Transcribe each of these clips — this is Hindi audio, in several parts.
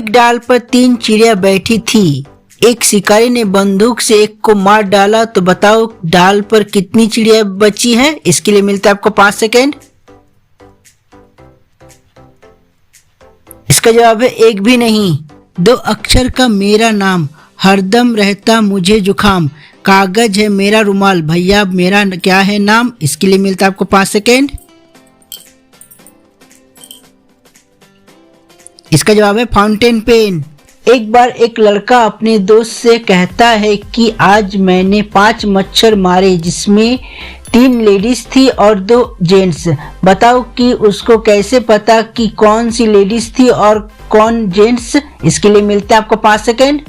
एक डाल पर 3 चिड़िया बैठी थी। एक शिकारी ने बंदूक से एक को मार डाला, तो बताओ डाल पर कितनी चिड़िया बची है? इसके लिए मिलता है आपको 5 सेकेंड। इसका जवाब है एक भी नहीं। 2 अक्षर का मेरा नाम, हरदम रहता मुझे जुखाम, कागज है मेरा रुमाल, भैया मेरा क्या है नाम? इसके लिए मिलता है आपको 5 सेकेंड। इसका जवाब है फाउंटेन पेन। एक बार एक लड़का अपने दोस्त से कहता है कि आज मैंने 5 मच्छर मारे, जिसमें 3 लेडीज थी और 2 जेंट्स। बताओ कि उसको कैसे पता कि कौन सी लेडीज थी और कौन जेंट्स? इसके लिए मिलता है आपको 5 सेकेंड।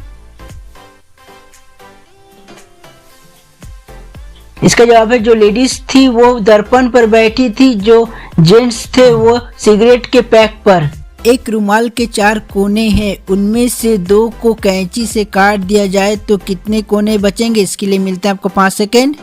इसका जवाब है जो लेडीज थी वो दर्पण पर बैठी थी, जो जेंट्स थे वो सिगरेट के पैक पर। एक रुमाल के 4 कोने हैं, उनमें से 2 को कैंची से काट दिया जाए तो कितने कोने बचेंगे? इसके लिए मिलता है आपको 5 सेकेंड।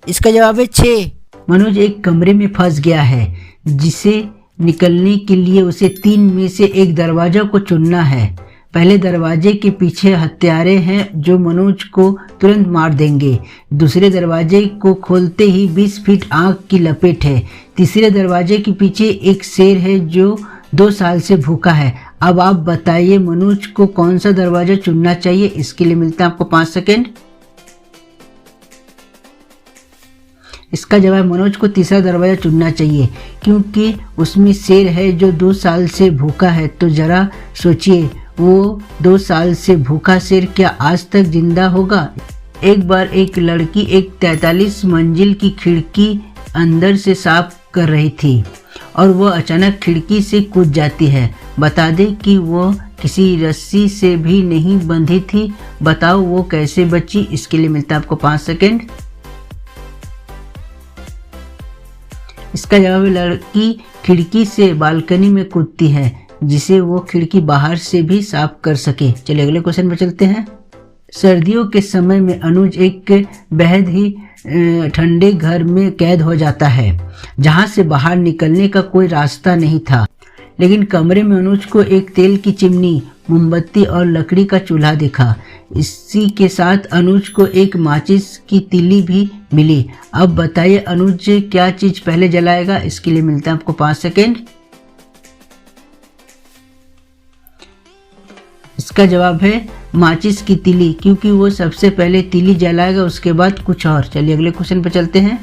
इसका जवाब है 6। मनोज एक कमरे में फंस गया है, जिसे निकलने के लिए उसे 3 में से एक दरवाजा को चुनना है। पहले दरवाजे के पीछे हत्यारे हैं जो मनोज को तुरंत मार देंगे। दूसरे दरवाजे को खोलते ही 20 फीट आग की लपेट है। तीसरे दरवाजे के पीछे एक शेर है जो 2 साल से भूखा है। अब आप बताइए मनोज को कौन सा दरवाजा चुनना चाहिए? इसके लिए मिलता है आपको 5 सेकेंड। इसका जवाब मनोज को तीसरा दरवाजा चुनना चाहिए, क्योंकि उसमें शेर है जो 2 साल से भूखा है। तो जरा सोचिए, वो 2 साल से भूखा शेर क्या आज तक जिंदा होगा? एक बार एक लड़की एक 43 मंजिल की खिड़की अंदर से साफ कर रही थी और वह अचानक खिड़की से कूद जाती है। बता दें कि वो किसी रस्सी से भी नहीं बंधी थी। बताओ वो कैसे बची? इसके लिए मिलता है आपको 5 सेकेंड। इसका जवाब लड़की खिड़की से बालकनी में कूदती है, जिसे वो खिड़की बाहर से भी साफ कर सके। चलिए अगले क्वेश्चन पर चलते हैं। सर्दियों के समय में अनुज एक बेहद ही ठंडे घर में कैद हो जाता है, जहां से बाहर निकलने का कोई रास्ता नहीं था। लेकिन कमरे में अनुज को एक तेल की चिमनी, मोमबत्ती और लकड़ी का चूल्हा दिखा। इसी के साथ अनुज को एक माचिस की तीली भी मिली। अब बताइए अनुज क्या चीज पहले जलाएगा? इसके लिए मिलता है आपको 5 सेकेंड। इसका जवाब है माचिस की तीली, क्योंकि वो सबसे पहले तीली जलाएगा, उसके बाद कुछ और। चलिए अगले क्वेश्चन पर चलते हैं।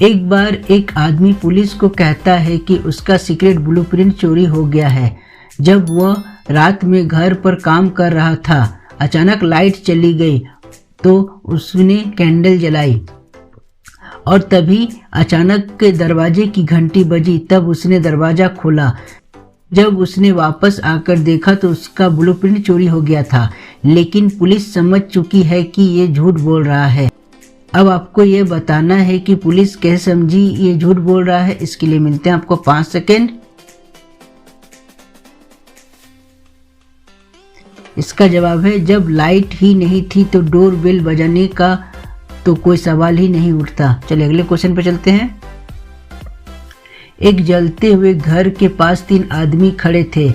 एक बार एक आदमी पुलिस को कहता है कि उसका सीक्रेट ब्लूप्रिंट चोरी हो गया है। जब वह रात में घर पर काम कर रहा था, अचानक लाइट चली गई, तो उसने कैंडल जलाई और तभी अचानक दरवाजे की घंटी बजी। तब उसने दरवाजा खोला। जब उसने वापस आकर देखा तो उसका ब्लूप्रिंट चोरी हो गया था, लेकिन पुलिस समझ चुकी है कि ये झूठ बोल रहा है। अब आपको ये बताना है कि पुलिस कैसे समझी ये झूठ बोल रहा है। इसके लिए मिलते हैं आपको 5 सेकेंड। इसका जवाब है जब लाइट ही नहीं थी तो डोर बेल बजाने का तो कोई सवाल ही नहीं उठता। चलिए अगले क्वेश्चन पे चलते हैं। एक जलते हुए घर के पास 3 आदमी खड़े थे।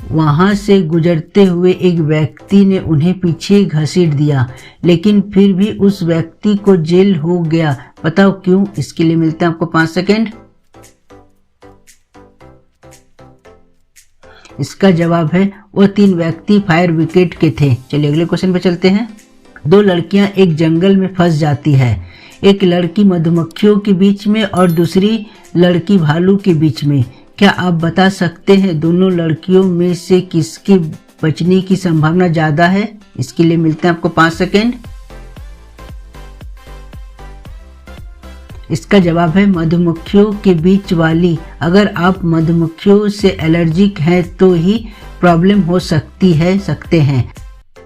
वहां से गुजरते हुए एक व्यक्ति ने उन्हें पीछे घसीट दिया, लेकिन फिर भी उस व्यक्ति को जेल हो गया। बताओ क्यों? इसके लिए मिलता है आपको 5 सेकेंड। इसका जवाब है वो 3 व्यक्ति फायर ब्रिगेड के थे। चलिए अगले क्वेश्चन पे चलते हैं। 2 लड़कियां एक जंगल में फंस जाती है। एक लड़की मधुमक्खियों के बीच में और दूसरी लड़की भालू के बीच में। क्या आप बता सकते हैं दोनों लड़कियों में से किसके बचने की संभावना ज्यादा है? इसके लिए मिलते हैं आपको 5 सेकेंड। इसका जवाब है मधुमक्खियों के बीच वाली। अगर आप मधुमक्खियों से एलर्जिक हैं तो ही प्रॉब्लम हो सकते हैं,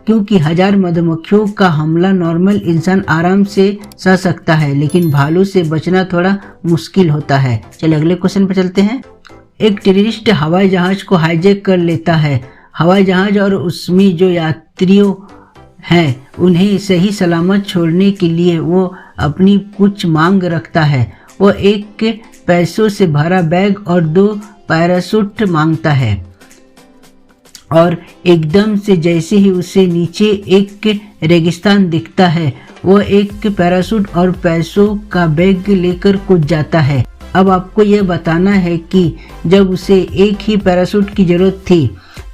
क्योंकि 1000 मधुमक्खियों का हमला नॉर्मल इंसान आराम से सह सकता है, लेकिन भालू से बचना थोड़ा मुश्किल होता है। चलिए अगले क्वेश्चन पर चलते हैं। एक टेररिस्ट हवाई जहाज को हाईजैक कर लेता है। हवाई जहाज और उसमें जो यात्रियों हैं उन्हें सही सलामत छोड़ने के लिए वो अपनी कुछ मांग रखता है। वो एक पैसों से भरा बैग और 2 पैराशूट मांगता है और एकदम से जैसे ही उसे नीचे एक रेगिस्तान दिखता है वो एक पैराशूट और पैसों का बैग लेकर कूद जाता है। अब आपको यह बताना है कि जब उसे एक ही पैराशूट की ज़रूरत थी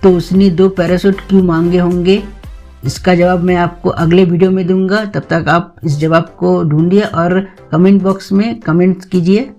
तो उसने 2 पैराशूट क्यों मांगे होंगे। इसका जवाब मैं आपको अगले वीडियो में दूंगा। तब तक आप इस जवाब को ढूंढिए और कमेंट बॉक्स में कमेंट कीजिए।